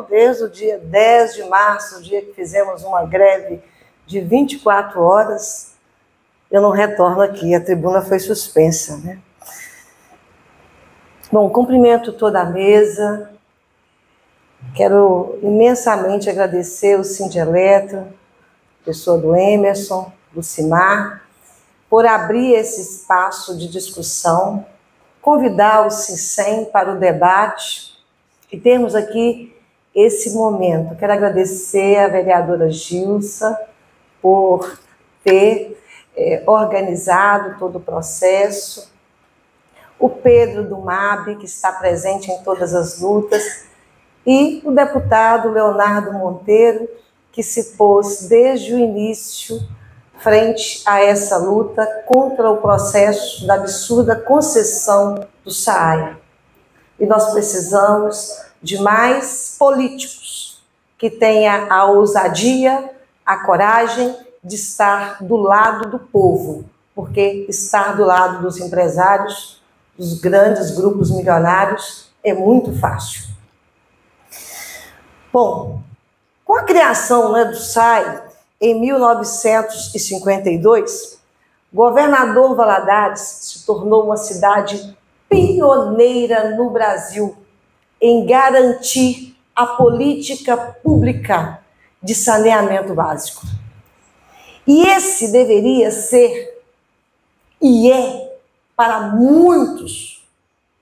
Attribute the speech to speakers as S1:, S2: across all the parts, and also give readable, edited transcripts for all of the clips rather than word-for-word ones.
S1: Desde o dia 10 de março, o dia que fizemos uma greve de 24 horas, eu não retorno aqui, a tribuna foi suspensa, né? Bom, cumprimento toda a mesa, quero imensamente agradecer o Sindieletra, pessoa do Emerson, do Cimar, por abrir esse espaço de discussão, convidar o Sincem para o debate e termos aqui esse momento. Quero agradecer à vereadora Gilsa por ter organizado todo o processo, o Pedro do MAB, que está presente em todas as lutas, e o deputado Leonardo Monteiro, que se pôs desde o início frente a essa luta contra o processo da absurda concessão do SAAI. E nós precisamos de mais políticos que tenham a ousadia, a coragem de estar do lado do povo, porque estar do lado dos empresários, dos grandes grupos milionários, é muito fácil. Bom, com a criação do SAAI, em 1952, Governador Valadares se tornou uma cidade pioneira no Brasil em garantir a política pública de saneamento básico. E esse deveria ser, e é, para muitos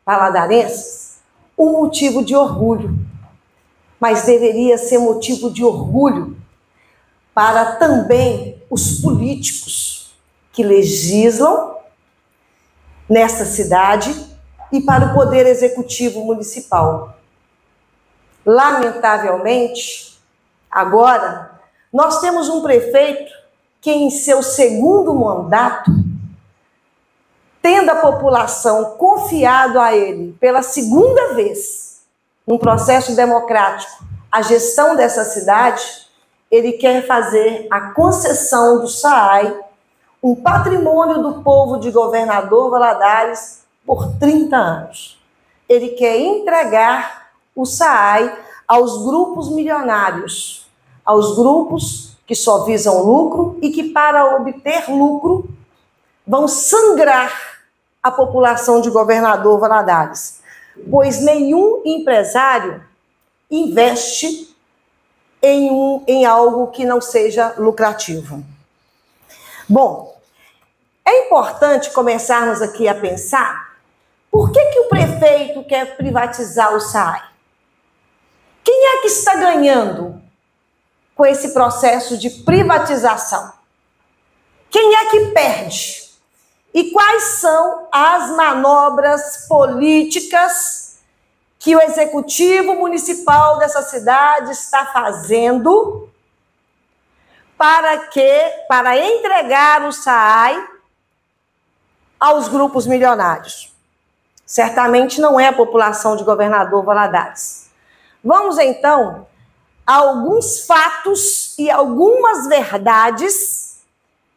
S1: valadarenses, um motivo de orgulho. Mas deveria ser motivo de orgulho para também os políticos que legislam nesta cidade e para o Poder Executivo Municipal. Lamentavelmente, agora, nós temos um prefeito que, em seu segundo mandato, tendo a população confiado a ele pela segunda vez, num processo democrático, a gestão dessa cidade, ele quer fazer a concessão do SAAI, um patrimônio do povo de Governador Valadares, por 30 anos. Ele quer entregar o SAAI aos grupos milionários, aos grupos que só visam lucro e que, para obter lucro, vão sangrar a população de Governador Valadares, pois nenhum empresário investe em algo que não seja lucrativo. Bom, é importante começarmos aqui a pensar por que o prefeito quer privatizar o SAAI. Quem é que está ganhando com esse processo de privatização? Quem é que perde? E quais são as manobras políticas que o Executivo Municipal dessa cidade está fazendo para entregar o SAAI aos grupos milionários? Certamente não é a população de Governador Valadares. Vamos, então, a alguns fatos e algumas verdades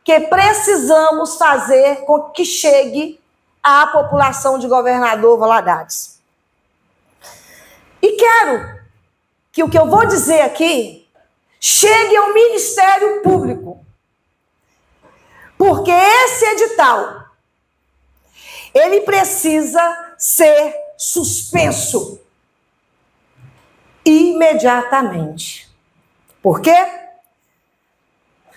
S1: que precisamos fazer com que chegue à população de Governador Valadares. E quero que o que eu vou dizer aqui chegue ao Ministério Público, porque esse edital, ele precisa ser suspenso imediatamente. Por quê?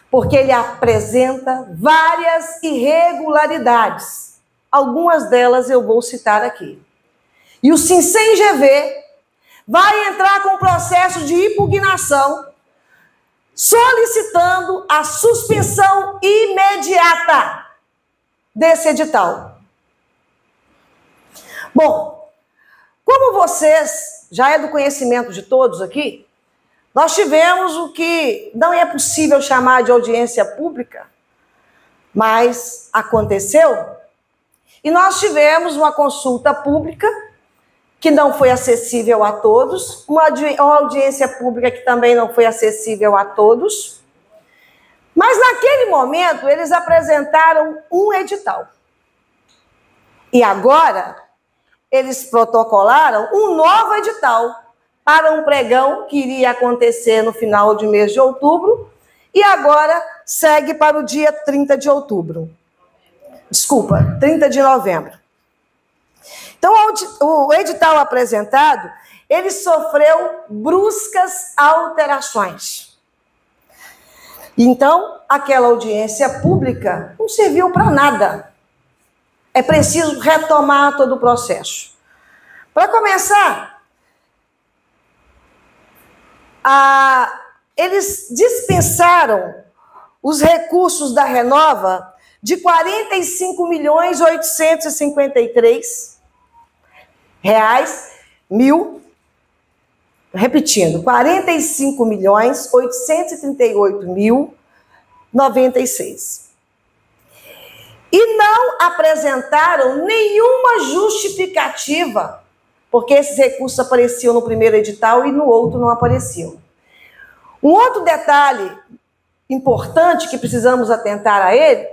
S1: Porque ele apresenta várias irregularidades. Algumas delas eu vou citar aqui. E o Sincem GV vai entrar com processo de impugnação, solicitando a suspensão imediata desse edital. Bom, como vocês, já é do conhecimento de todos aqui, nós tivemos o que não é possível chamar de audiência pública, mas aconteceu, e nós tivemos uma consulta pública que não foi acessível a todos, uma audiência pública que também não foi acessível a todos, mas naquele momento eles apresentaram um edital. E agora eles protocolaram um novo edital, para um pregão que iria acontecer no final do mês de outubro e agora segue para o dia 30 de outubro. Desculpa, 30 de novembro. Então, o edital apresentado, ele sofreu bruscas alterações. Então, aquela audiência pública não serviu para nada. É preciso retomar todo o processo. Para começar, eles dispensaram os recursos da Renova de 45.853 reais, repetindo, 45.838.096. E não apresentaram nenhuma justificativa, porque esses recursos apareciam no primeiro edital e no outro não apareciam. Um outro detalhe importante que precisamos atentar a ele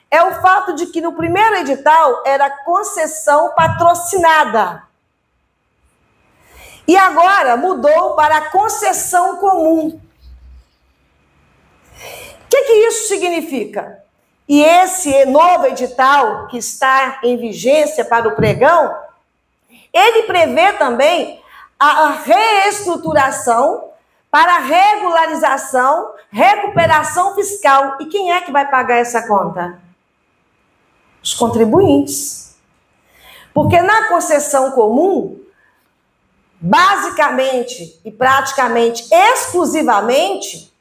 S1: é o fato de que no primeiro edital era concessão patrocinada. E agora mudou para concessão comum. O que isso significa? E esse novo edital que está em vigência para o pregão, ele prevê também a reestruturação para regularização, recuperação fiscal. E quem é que vai pagar essa conta? Os contribuintes. Porque na concessão comum, basicamente e praticamente exclusivamente,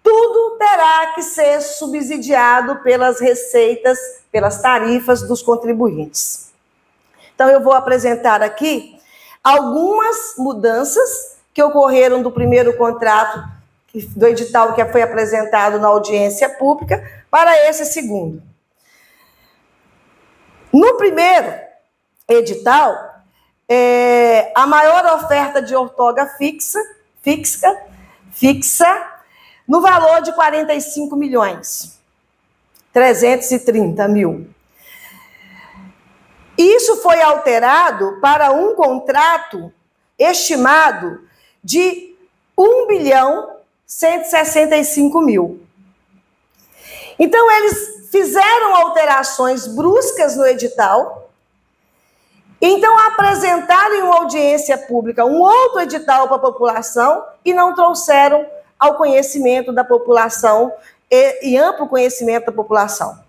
S1: tudo terá que ser subsidiado pelas receitas, pelas tarifas dos contribuintes. Então, eu vou apresentar aqui algumas mudanças que ocorreram do primeiro contrato, do edital que foi apresentado na audiência pública, para esse segundo. No primeiro edital, a maior oferta de outorga fixa, no valor de 45.330.000. Isso foi alterado para um contrato estimado de 1.165.000. Então, eles fizeram alterações bruscas no edital, então apresentaram em uma audiência pública um outro edital para a população e não trouxeram ao conhecimento da população e amplo conhecimento da população.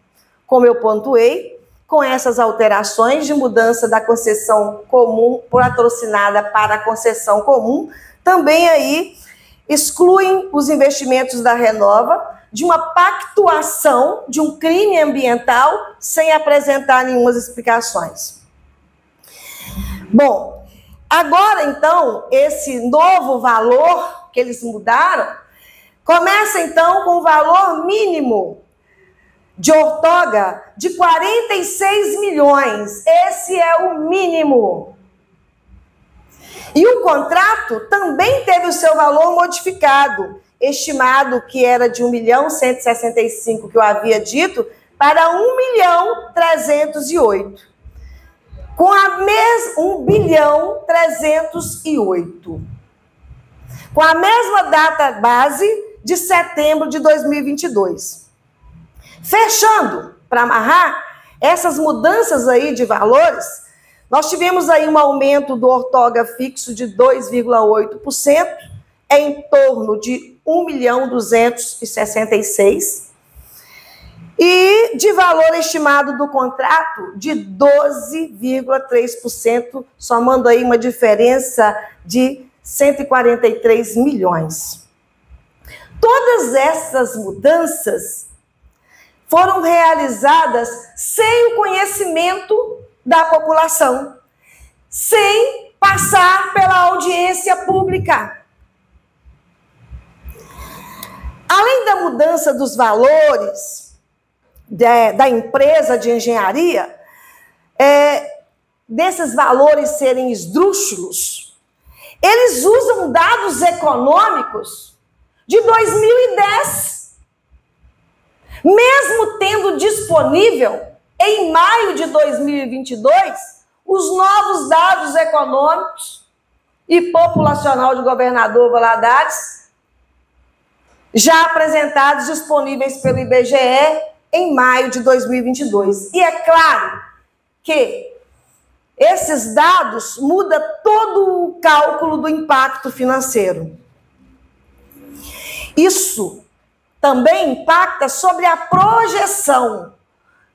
S1: Como eu pontuei, com essas alterações de mudança da concessão comum patrocinada para a concessão comum, também aí excluem os investimentos da Renova de uma pactuação de um crime ambiental sem apresentar nenhumas explicações. Bom, agora então, esse novo valor que eles mudaram, começa então com o valor mínimo de outorga de 46 milhões. Esse é o mínimo. E o contrato também teve o seu valor modificado, estimado que era de 1.165.000, que eu havia dito, para 1.308.000. Com a 1.308.000. Com a mesma data base de setembro de 2022. Fechando, para amarrar, essas mudanças aí de valores, nós tivemos aí um aumento do outorga fixo de 2,8%, em torno de 1.266.000, e de valor estimado do contrato de 12,3%, somando aí uma diferença de 143 milhões. Todas essas mudanças foram realizadas sem o conhecimento da população, sem passar pela audiência pública. Além da mudança dos valores da empresa de engenharia, desses valores serem esdrúxulos, eles usam dados econômicos de 2010. Mesmo tendo disponível, em maio de 2022, os novos dados econômicos e populacional de Governador Valadares, já apresentados disponíveis pelo IBGE em maio de 2022. E é claro que esses dados mudam todo o cálculo do impacto financeiro. Isso também impacta sobre a projeção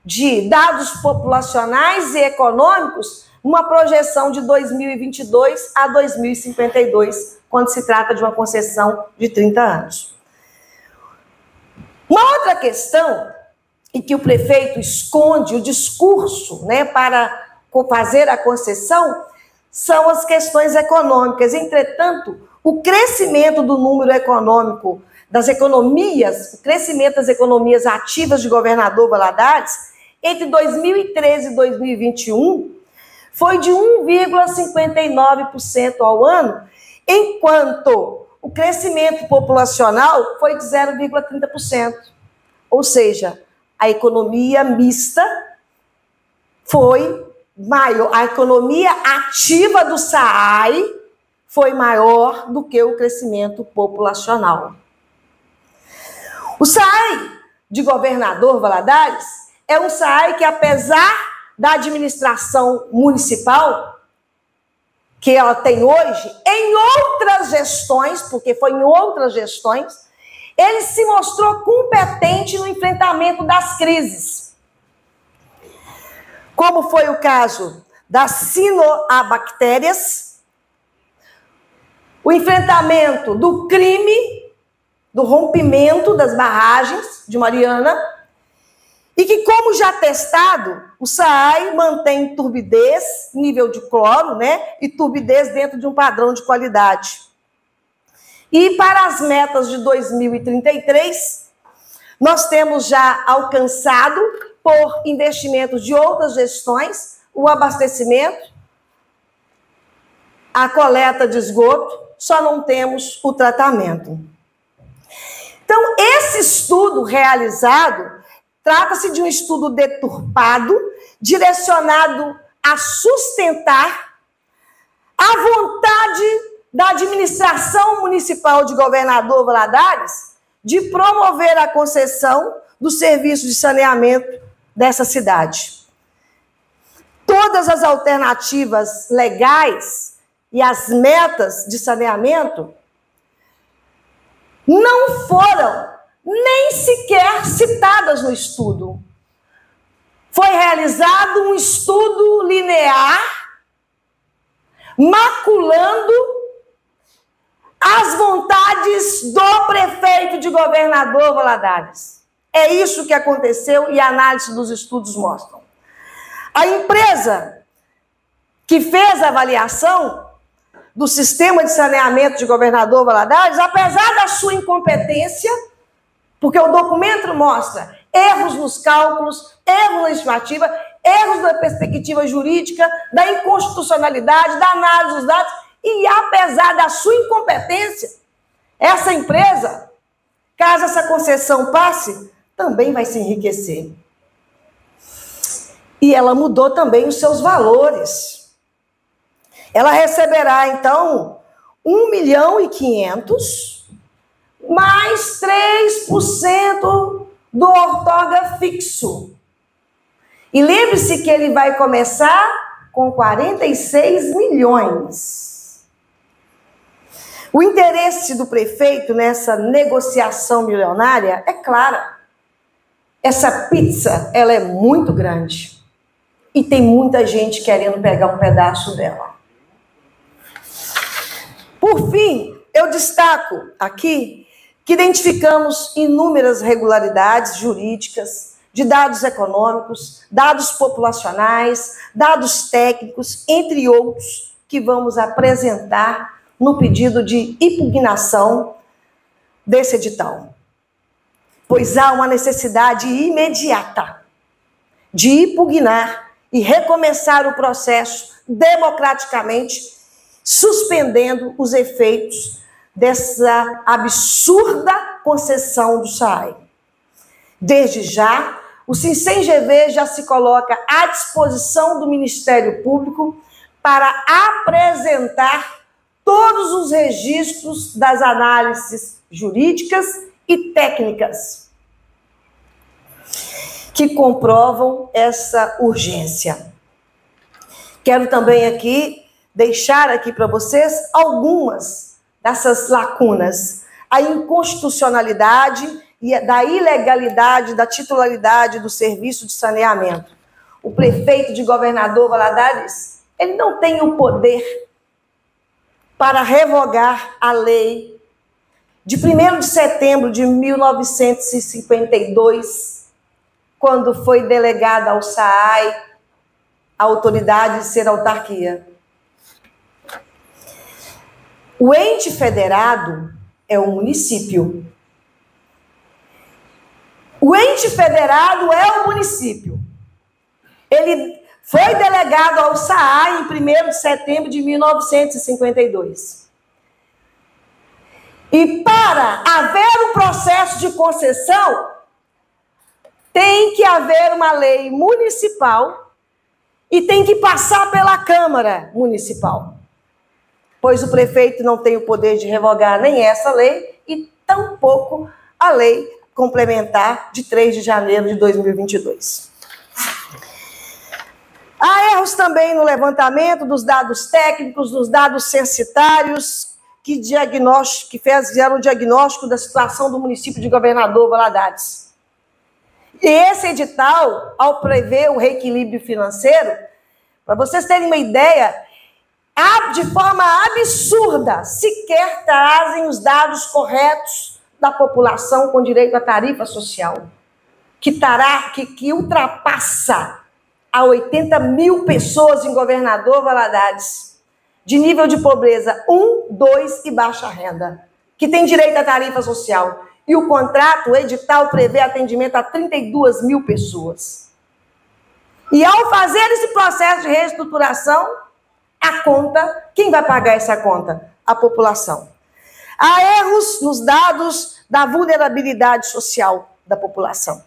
S1: de dados populacionais e econômicos, uma projeção de 2022 a 2052, quando se trata de uma concessão de 30 anos. Uma outra questão em que o prefeito esconde o discurso, né, para fazer a concessão, são as questões econômicas. Entretanto, o crescimento do número econômico das economias, o crescimento das economias ativas de Governador Valadares, entre 2013 e 2021, foi de 1,59% ao ano, enquanto o crescimento populacional foi de 0,30%. Ou seja, a economia mista foi maior, a economia ativa do SAAI foi maior do que o crescimento populacional. O SAAI de Governador Valadares é um SAAI que, apesar da administração municipal que ela tem hoje, em outras gestões, porque foi em outras gestões, ele se mostrou competente no enfrentamento das crises. Como foi o caso das cianobactérias, o enfrentamento do crime, do rompimento das barragens de Mariana, e que, como já testado, o SAAI mantém turbidez, nível de cloro, né, e turbidez dentro de um padrão de qualidade. E para as metas de 2033, nós temos já alcançado, por investimentos de outras gestões, o abastecimento, a coleta de esgoto, só não temos o tratamento. Então, esse estudo realizado trata-se de um estudo deturpado, direcionado a sustentar a vontade da administração municipal de Governador Valadares de promover a concessão do serviço de saneamento dessa cidade. Todas as alternativas legais e as metas de saneamento não foram nem sequer citadas no estudo. Foi realizado um estudo linear, maculando as vontades do prefeito de Governador Valadares. É isso que aconteceu e a análise dos estudos mostram. A empresa que fez a avaliação do sistema de saneamento de Governador Valadares, apesar da sua incompetência, porque o documento mostra erros nos cálculos, erros na estimativa, erros na perspectiva jurídica, da inconstitucionalidade, da análise dos dados, e apesar da sua incompetência, essa empresa, caso essa concessão passe, também vai se enriquecer. E ela mudou também os seus valores. Ela receberá, então, 1.500.000, mais 3% do outorga fixo. E lembre-se que ele vai começar com 46 milhões. O interesse do prefeito nessa negociação milionária é clara. Essa pizza, ela é muito grande. E tem muita gente querendo pegar um pedaço dela. Por fim, eu destaco aqui que identificamos inúmeras irregularidades jurídicas, de dados econômicos, dados populacionais, dados técnicos, entre outros, que vamos apresentar no pedido de impugnação desse edital. Pois há uma necessidade imediata de impugnar e recomeçar o processo democraticamente, suspendendo os efeitos dessa absurda concessão do SAAI. Desde já, o SINCEM-GV já se coloca à disposição do Ministério Público para apresentar todos os registros das análises jurídicas e técnicas que comprovam essa urgência. Quero também aqui deixar aqui para vocês algumas dessas lacunas. A inconstitucionalidade e da ilegalidade da titularidade do serviço de saneamento. O prefeito de Governador Valadares, ele não tem o poder para revogar a lei de 1º de setembro de 1952, quando foi delegada ao SAAI a autoridade de ser autarquia. O ente federado é o município. O ente federado é o município. Ele foi delegado ao SAAI em 1º de setembro de 1952. E para haver um processo de concessão, tem que haver uma lei municipal e tem que passar pela Câmara Municipal. Pois o prefeito não tem o poder de revogar nem essa lei e tampouco a lei complementar de 3 de janeiro de 2022. Há erros também no levantamento dos dados técnicos, dos dados censitários, que fizeram o diagnóstico da situação do município de Governador Valadares. E esse edital, ao prever o reequilíbrio financeiro, para vocês terem uma ideia, de forma absurda, sequer trazem os dados corretos da população com direito à tarifa social, que ultrapassa a 80 mil pessoas em Governador Valadares, de nível de pobreza 1, 2 e baixa renda, que tem direito à tarifa social. E o contrato, o edital, prevê atendimento a 32 mil pessoas. E ao fazer esse processo de reestruturação, a conta, quem vai pagar essa conta? A população. Há erros nos dados da vulnerabilidade social da população.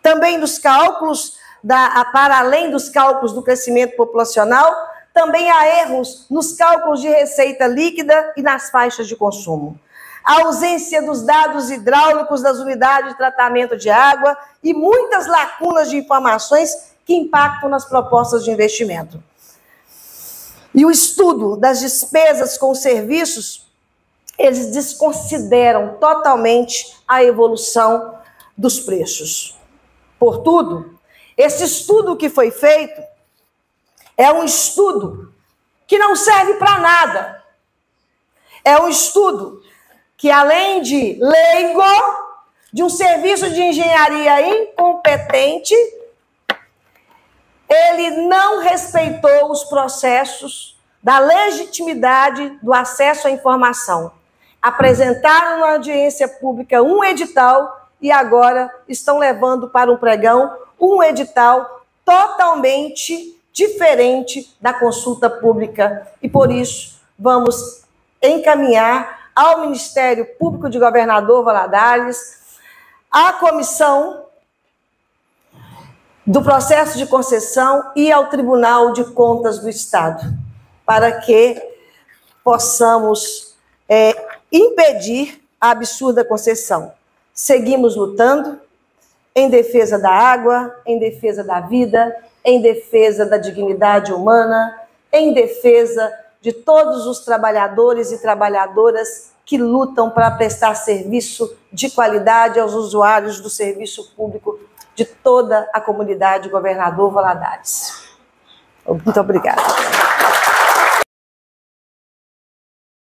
S1: Também nos cálculos, para além dos cálculos do crescimento populacional, também há erros nos cálculos de receita líquida e nas faixas de consumo. A ausência dos dados hidráulicos das unidades de tratamento de água e muitas lacunas de informações que impactam nas propostas de investimento. E o estudo das despesas com os serviços, eles desconsideram totalmente a evolução dos preços. Portanto, esse estudo que foi feito é um estudo que não serve para nada. É um estudo que, além de leigo, de um serviço de engenharia incompetente, ele não respeitou os processos da legitimidade do acesso à informação. Apresentaram na audiência pública um edital e agora estão levando para um pregão um edital totalmente diferente da consulta pública. E por isso vamos encaminhar ao Ministério Público de Governador Valadares a comissão do processo de concessão e ao Tribunal de Contas do Estado, para que possamos impedir a absurda concessão. Seguimos lutando em defesa da água, em defesa da vida, em defesa da dignidade humana, em defesa de todos os trabalhadores e trabalhadoras que lutam para prestar serviço de qualidade aos usuários do serviço público de toda a comunidade Governador Valadares. Muito obrigada.